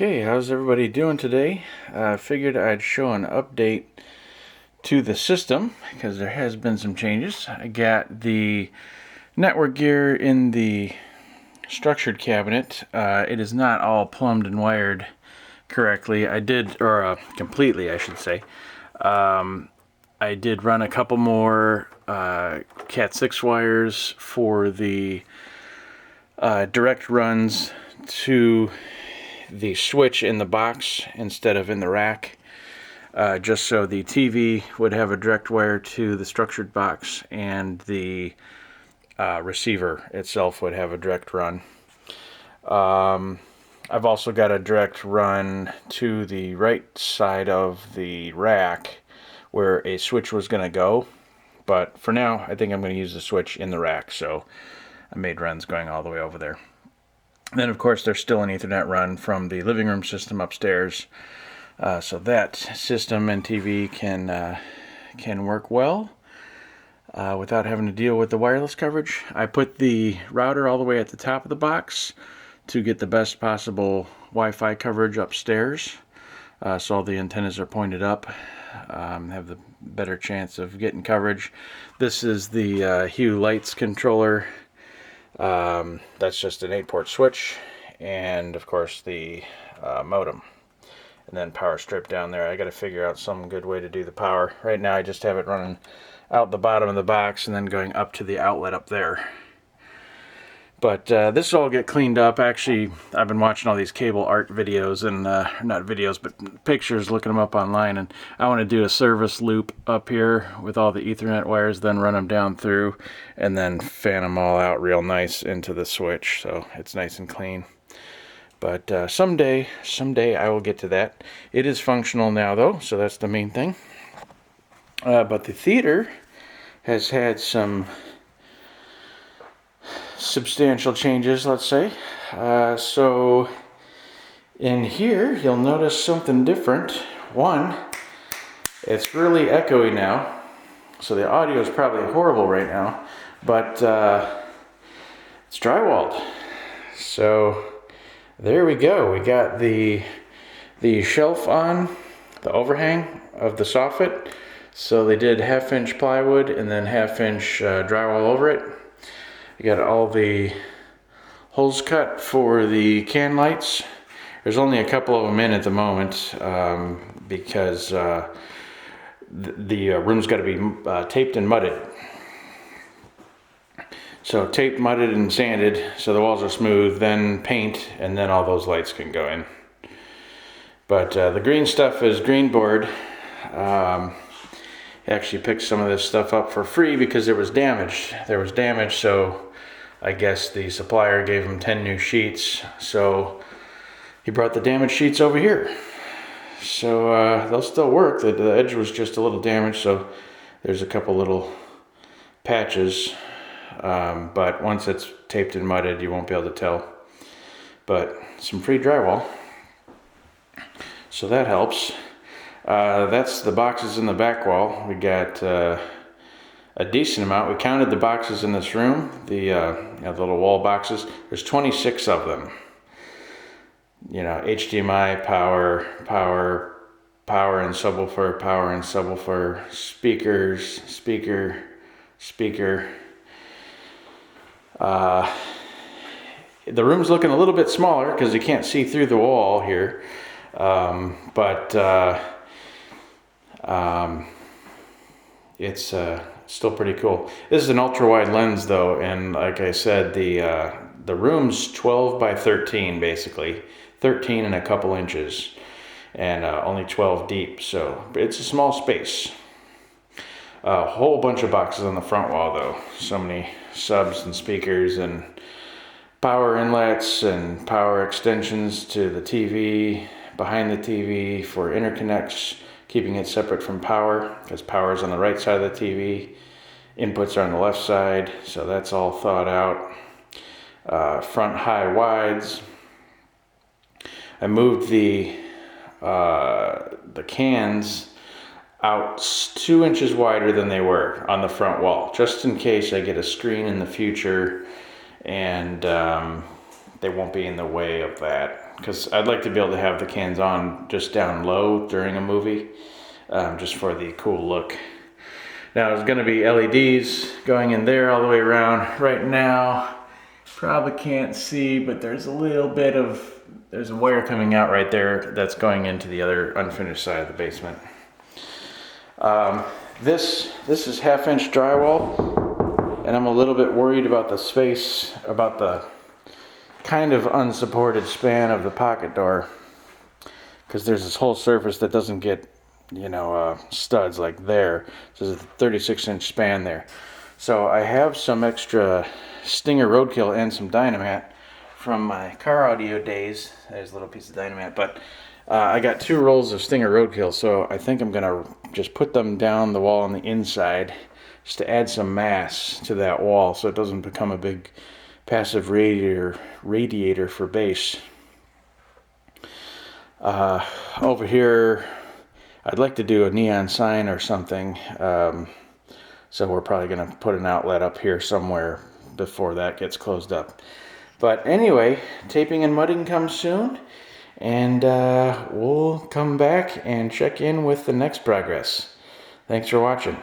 Okay, how's everybody doing today? I figured I'd show an update to the system because there has been some changes. I got the network gear in the structured cabinet. It is not all plumbed and wired correctly. Completely, I should say. I did run a couple more Cat 6 wires for the direct runs to the switch in the box instead of in the rack, just so the TV would have a direct wire to the structured box and the receiver itself would have a direct run. I've also got a direct run to the right side of the rack where a switch was going to go, but for now I think I'm going to use the switch in the rack, so I made runs going all the way over there. And then, of course, there's still an Ethernet run from the living room system upstairs, so that system and TV can work well without having to deal with the wireless coverage. I put the router all the way at the top of the box to get the best possible Wi-Fi coverage upstairs, so all the antennas are pointed up, have the better chance of getting coverage. This is the Hue Lights controller. That's just an 8-port switch, and of course the modem, and then power strip down there. I got to figure out some good way to do the power. Right now I just have it running out the bottom of the box and then going up to the outlet up there. But this will all get cleaned up. Actually, I've been watching all these cable art videos, and not videos, but pictures, looking them up online, and I want to do a service loop up here with all the Ethernet wires, then run them down through, and then fan them all out real nice into the switch, so it's nice and clean. But someday I will get to that. It is functional now, though, so that's the main thing. But the theater has had some substantial changes, let's say. So in here you'll notice something different. One, it's really echoey now, so the audio is probably horrible right now, but it's drywalled. So there we go. We got the shelf on, the overhang of the soffit. So they did 1/2-inch plywood and then 1/2-inch drywall over it. You got all the holes cut for the can lights. There's only a couple of them in at the moment because the room's got to be taped and mudded. So taped, mudded, and sanded so the walls are smooth, then paint, and then all those lights can go in. But the green stuff is green board. Actually picked some of this stuff up for free because it was damaged. So I guess the supplier gave him 10 new sheets, so he brought the damaged sheets over here. So they'll still work. The edge was just a little damaged, so there's a couple little patches, but once it's taped and mudded you won't be able to tell. But some free drywall, so that helps. That's the boxes in the back wall. We got a decent amount. We counted the boxes in this room, the little wall boxes. There's 26 of them. You know, HDMI, power and subwoofer, speakers, speaker. The room's looking a little bit smaller because you can't see through the wall here, but it's still pretty cool. This is an ultra wide lens though, and like I said, the room's 12 by 13 basically, 13 and a couple inches, and only 12 deep, so it's a small space. A whole bunch of boxes on the front wall though, so many subs and speakers and power inlets and power extensions to the TV, behind the TV for interconnects, keeping it separate from power, because power is on the right side of the TV, inputs are on the left side, so that's all thought out. Front high wides. I moved the cans out 2 inches wider than they were on the front wall, just in case I get a screen in the future and they won't be in the way of that, because I'd like to be able to have the cans on just down low during a movie, just for the cool look. Now there's going to be LEDs going in there all the way around. Right now, probably can't see, but there's a little bit of, there's a wire coming out right there that's going into the other unfinished side of the basement. This is 1/2-inch drywall, and I'm a little bit worried about the space, about the kind of unsupported span of the pocket door, because there's this whole surface that doesn't get, you know, studs like there. So there's a 36-inch span there. So I have some extra Stinger roadkill and some Dynamat from my car audio days. There's a little piece of Dynamat, but I got 2 rolls of Stinger roadkill, so I think I'm gonna just put them down the wall on the inside just to add some mass to that wall so it doesn't become a big passive radiator for base. Over here, I'd like to do a neon sign or something, so we're probably going to put an outlet up here somewhere before that gets closed up. But anyway, taping and mudding comes soon, and we'll come back and check in with the next progress. Thanks for watching.